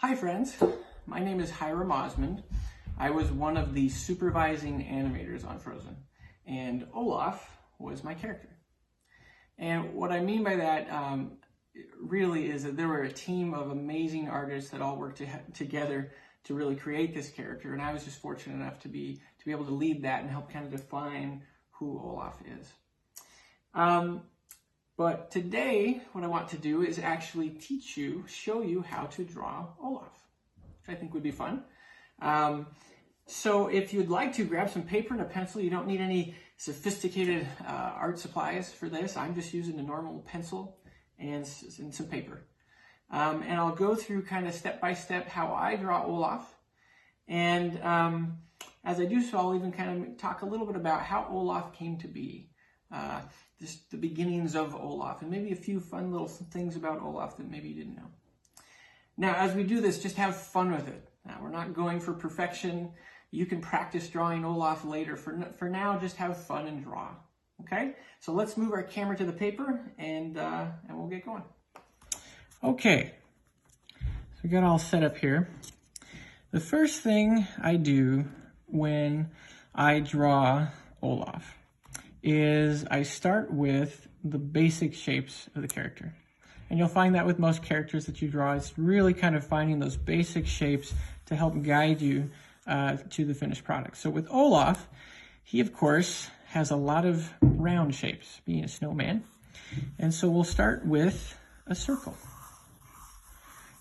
Hi friends, my name is Hyrum Osmond. I was one of the supervising animators on Frozen, and Olaf was my character. And what I mean by that really is that there were a team of amazing artists that all worked together to really create this character, and I was just fortunate enough to be able to lead that and help kind of define who Olaf is. But today, what I want to do is actually show you how to draw Olaf, which I think would be fun. So if you'd like to, grab some paper and a pencil. You don't need any sophisticated art supplies for this. I'm just using a normal pencil and some paper. And I'll go through kind of step by step how I draw Olaf. And as I do so, I'll even kind of talk a little bit about how Olaf came to be. Just the beginnings of Olaf, and maybe a few fun little things about Olaf that maybe you didn't know. Now, as we do this, just have fun with it. Now, we're not going for perfection. You can practice drawing Olaf later. For now, just have fun and draw. Okay? So let's move our camera to the paper, and we'll get going. Okay. So we got all set up here. The first thing I do when I draw Olaf is I start with the basic shapes of the character. And you'll find that with most characters that you draw, it's really kind of finding those basic shapes to help guide you to the finished product. So with Olaf, he of course has a lot of round shapes, being a snowman. And so we'll start with a circle.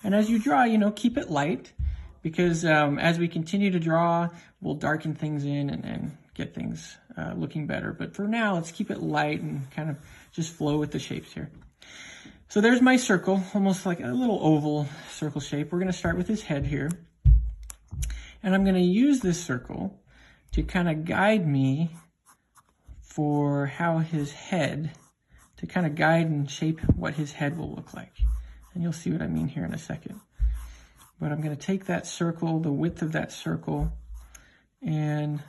And as you draw, keep it light, because as we continue to draw, we'll darken things in and get things looking better. But for now, let's keep it light and kind of just flow with the shapes here. So there's my circle, almost like a little oval circle shape. We're going to start with his head here. And I'm going to use this circle to kind of guide me for how his head, to kind of guide and shape what his head will look like. And you'll see what I mean here in a second. But I'm going to take that circle, the width of that circle, and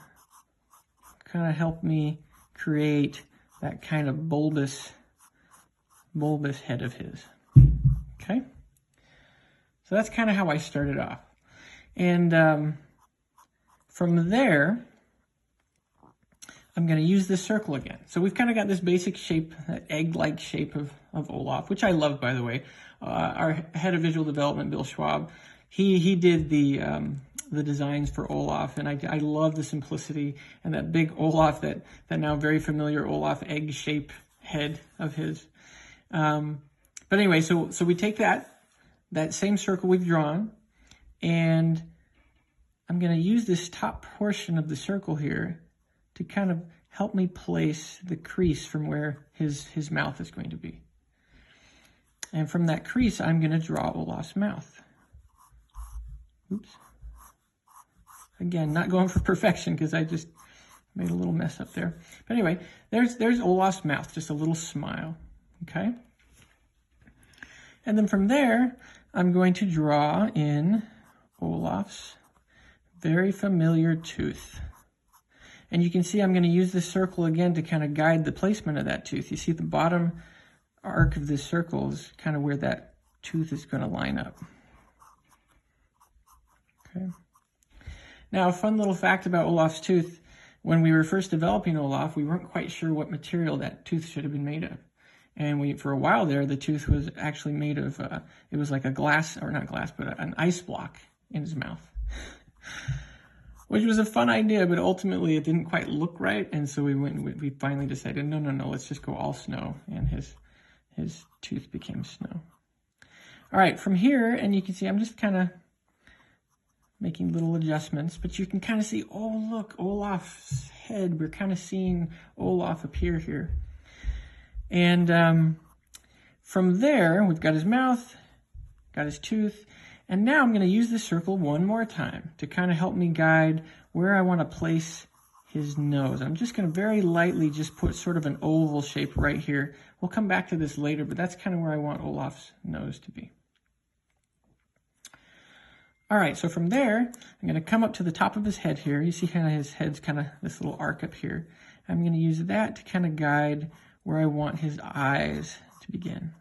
kind of help me create that kind of bulbous head of his. Okay? So that's kind of how I started off. And from there, I'm going to use this circle again. So we've kind of got this basic shape, that egg-like shape of Olaf, which I love, by the way. Our head of visual development, Bill Schwab, he did the designs for Olaf, and I love the simplicity and that big Olaf, that now very familiar Olaf egg shape head of his. But anyway, so we take that same circle we've drawn, and I'm going to use this top portion of the circle here to kind of help me place the crease from where his mouth is going to be. And from that crease, I'm going to draw Olaf's mouth. Oops. Again, not going for perfection because I just made a little mess up there. But anyway, there's Olaf's mouth, just a little smile, okay? And then from there, I'm going to draw in Olaf's very familiar tooth. And you can see I'm going to use this circle again to kind of guide the placement of that tooth. You see the bottom arc of this circle is kind of where that tooth is going to line up. Okay. Now, a fun little fact about Olaf's tooth, when we were first developing Olaf, we weren't quite sure what material that tooth should have been made of. And for a while there, the tooth was actually made of, it was like a glass, or not glass, but an ice block in his mouth. Which was a fun idea, but ultimately it didn't quite look right. And so we finally decided, no, let's just go all snow. And his tooth became snow. All right, from here, and you can see I'm just kind of making little adjustments, but you can kind of see, oh, look, Olaf's head. We're kind of seeing Olaf appear here. And from there, we've got his mouth, got his tooth, and now I'm going to use this circle one more time to kind of help me guide where I want to place his nose. I'm just going to very lightly just put sort of an oval shape right here. We'll come back to this later, but that's kind of where I want Olaf's nose to be. All right, so from there, I'm going to come up to the top of his head here. You see kind of his head's kind of this little arc up here. I'm going to use that to kind of guide where I want his eyes to begin.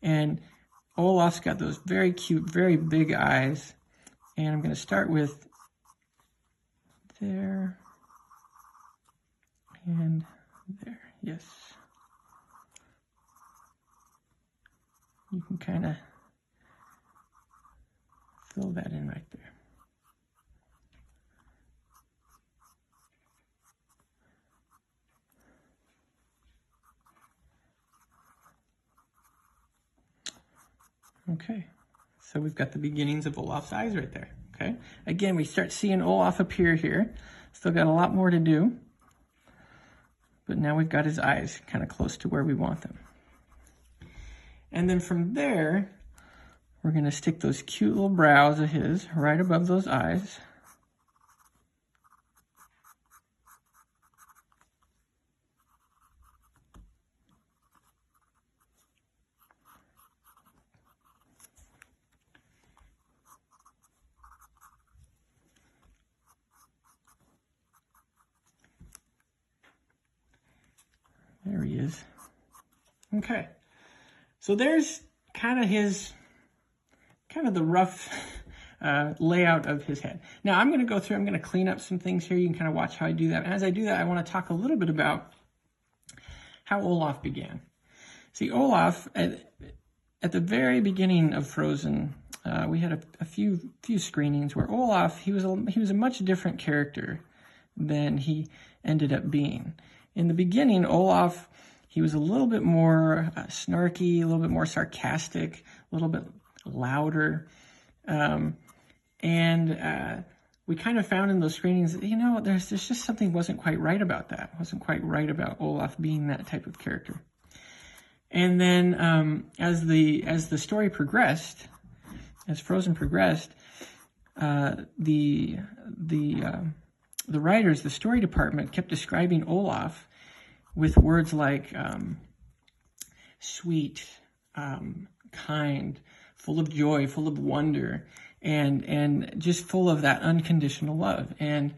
And Olaf's got those very cute, very big eyes. And I'm going to start with there and there. Yes. You can kind of fill that in right there. Okay, so we've got the beginnings of Olaf's eyes right there, okay? Again, we start seeing Olaf appear here. Still got a lot more to do, but now we've got his eyes kind of close to where we want them. And then from there, we're gonna stick those cute little brows of his right above those eyes. There he is. Okay, so there's kind of the rough layout of his head. Now I'm going to go through, I'm going to clean up some things here. You can kind of watch how I do that. And as I do that, I want to talk a little bit about how Olaf began. See, Olaf, at the very beginning of Frozen, we had a few screenings where Olaf, he was a much different character than he ended up being. In the beginning, Olaf, he was a little bit more snarky, a little bit more sarcastic, a little bit louder. We kind of found in those screenings that, you know, there's just something wasn't quite right about that. Wasn't quite right about Olaf being that type of character. And then as the story progressed, as Frozen progressed, the writers, the story department, kept describing Olaf with words like sweet, kind, full of joy, full of wonder, and just full of that unconditional love. And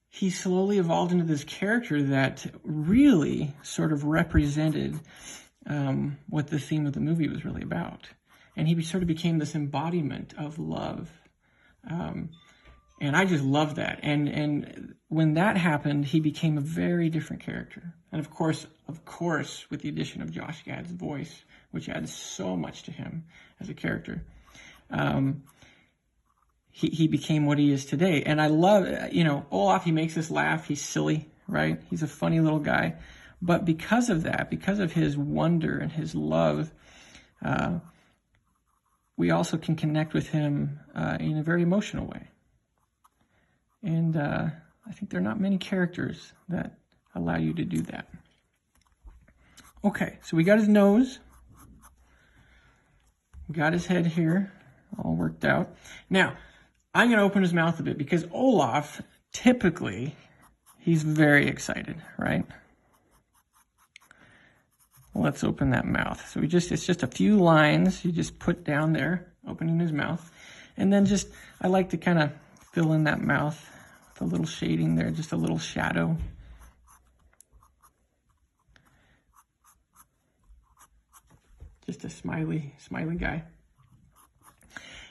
he slowly evolved into this character that really sort of represented what the theme of the movie was really about. And he sort of became this embodiment of love. And I just love that. And when that happened, he became a very different character. And of course, with the addition of Josh Gad's voice, which adds so much to him as a character, he became what he is today. And I love, Olaf, he makes us laugh. He's silly, right? He's a funny little guy. But because of that, because of his wonder and his love, we also can connect with him in a very emotional way. And I think there are not many characters that allow you to do that. Okay, so we got his nose. We got his head here, all worked out. Now, I'm going to open his mouth a bit because Olaf, typically, he's very excited, right? Let's open that mouth. So it's just a few lines you just put down there, opening his mouth. And then I like to kind of fill in that mouth with a little shading there, just a little shadow. Just a smiley guy.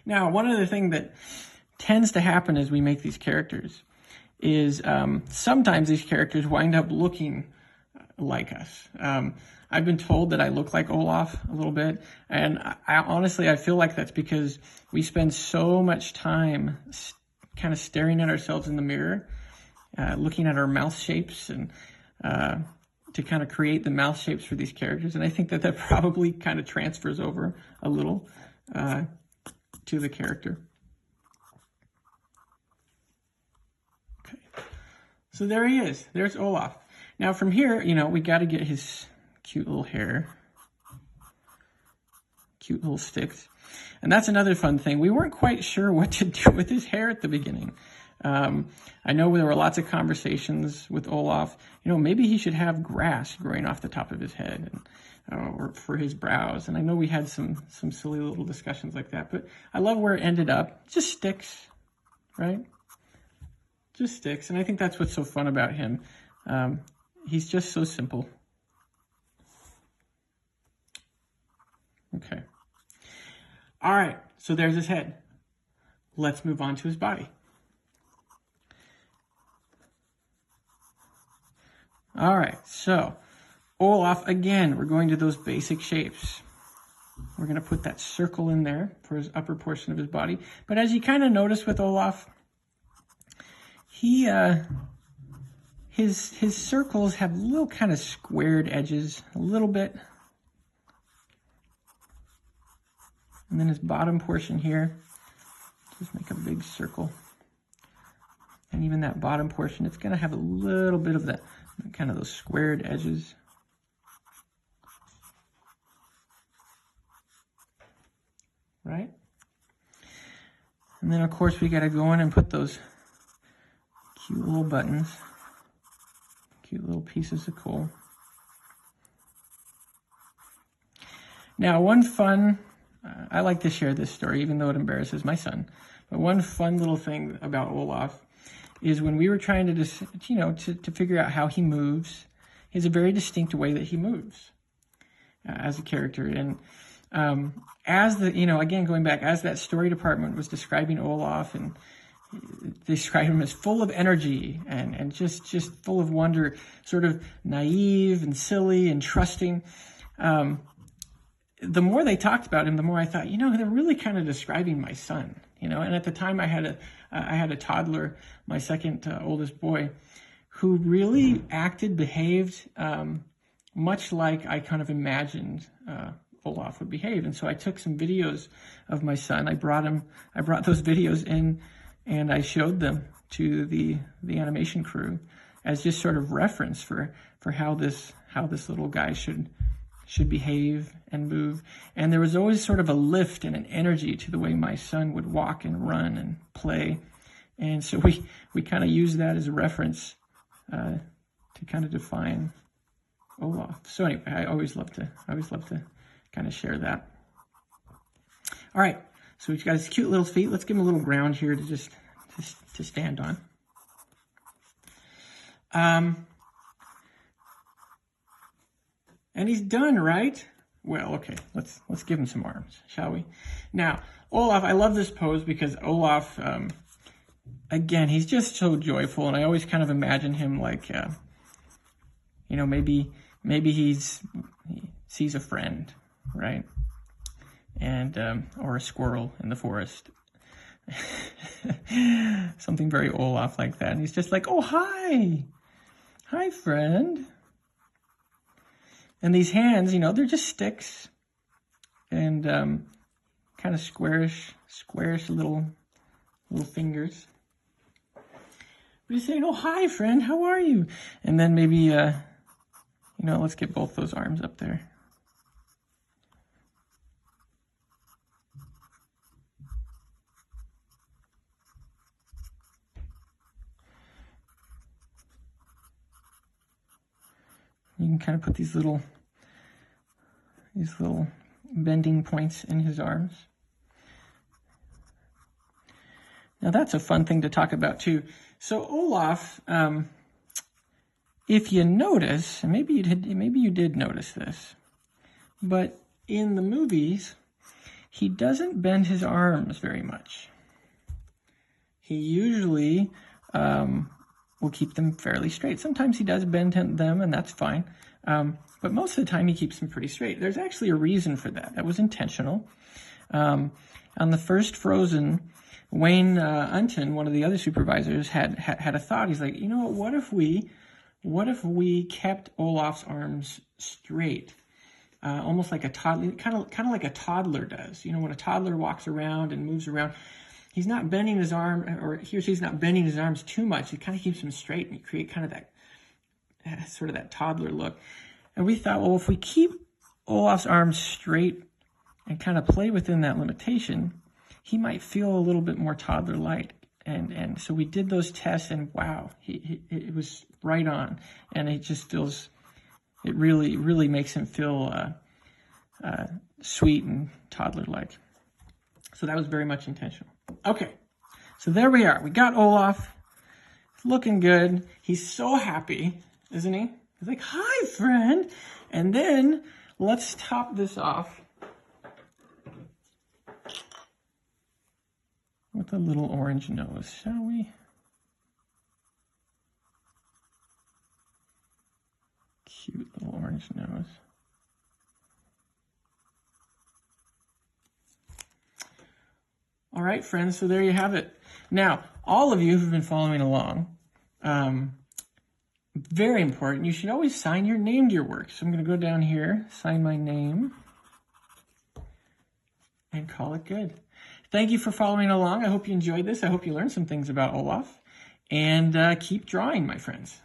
Now, one other thing that tends to happen as we make these characters is sometimes these characters wind up looking like us. I've been told that I look like Olaf a little bit, and honestly, I feel like that's because we spend so much time kind of staring at ourselves in the mirror, looking at our mouth shapes and to kind of create the mouth shapes for these characters. And I think that probably kind of transfers over a little to the character. Okay, so there he is. There's Olaf. Now from here, we got to get his cute little hair, cute little sticks. And that's another fun thing. We weren't quite sure what to do with his hair at the beginning. I know there were lots of conversations with Olaf. Maybe he should have grass growing off the top of his head or for his brows. And I know we had some silly little discussions like that. But I love where it ended up. Just sticks, right? Just sticks. And I think that's what's so fun about him. He's just so simple. Okay. All right, so there's his head. Let's move on to his body. All right, so Olaf, again, we're going to those basic shapes. We're going to put that circle in there for his upper portion of his body. But as you kind of notice with Olaf, his circles have little kind of squared edges, a little bit. And then his bottom portion here, just make a big circle. And even that bottom portion, it's going to have a little bit of that, kind of those squared edges. Right? And then, of course, we got to go in and put those cute little buttons, cute little pieces of coal. Now, one fun, I like to share this story, even though it embarrasses my son, but one fun little thing about Olaf is when we were trying to just, to figure out how he moves, he has a very distinct way that he moves as a character. And as the, again, going back, as that story department was describing Olaf and described him as full of energy and just full of wonder, sort of naive and silly and trusting. The more they talked about him, the more I thought, they're really kind of describing my son, And at the time, I had a toddler, my second oldest boy, who really behaved much like I kind of imagined Olaf would behave. And so I took some videos of my son. I brought those videos in, and I showed them to the animation crew as just sort of reference for how this little guy should behave and move. And there was always sort of a lift and an energy to the way my son would walk and run and play. And so we kind of used that as a reference to kind of define Olaf. So anyway, I always love to kind of share that. All right, so we've got his cute little feet. Let's give him a little ground here to to stand on. And he's done, right? Well, okay, let's give him some arms, shall we? Now, Olaf, I love this pose because Olaf, again, he's just so joyful, and I always kind of imagine him like, maybe he sees a friend, right? And or a squirrel in the forest. Something very Olaf like that. And he's just like, oh, hi, friend. And these hands, they're just sticks and kind of squarish little fingers. But he's saying, oh, hi, friend, how are you? And then maybe, let's get both those arms up there. You can kind of put these little bending points in his arms. Now that's a fun thing to talk about too. So Olaf, if you notice, and maybe you did notice this, but in the movies, he doesn't bend his arms very much. He usually will keep them fairly straight. Sometimes he does bend them, and that's fine. But most of the time, he keeps them pretty straight. There's actually a reason for that. That was intentional. On the first Frozen, Wayne Unton, one of the other supervisors, had a thought. He's like, what if we kept Olaf's arms straight, almost like a toddler, kind of like a toddler does. When a toddler walks around and moves around. He's not bending his arm, or he or she's not bending his arms too much. It kind of keeps them straight, and you create kind of that sort of that toddler look. And we thought, well, if we keep Olaf's arms straight and kind of play within that limitation, he might feel a little bit more toddler-like. And so we did those tests, and wow, it was right on. And it just feels, it really makes him feel sweet and toddler-like. So that was very much intentional. Okay, so there we are. We got Olaf. Looking good. He's so happy, isn't he? He's like, hi, friend. And then let's top this off with a little orange nose, shall we? Cute little orange nose. All right, friends, so there you have it. Now, all of you who've been following along, very important, you should always sign your name to your work. So I'm going to go down here, sign my name, and call it good. Thank you for following along. I hope you enjoyed this. I hope you learned some things about Olaf. And keep drawing, my friends.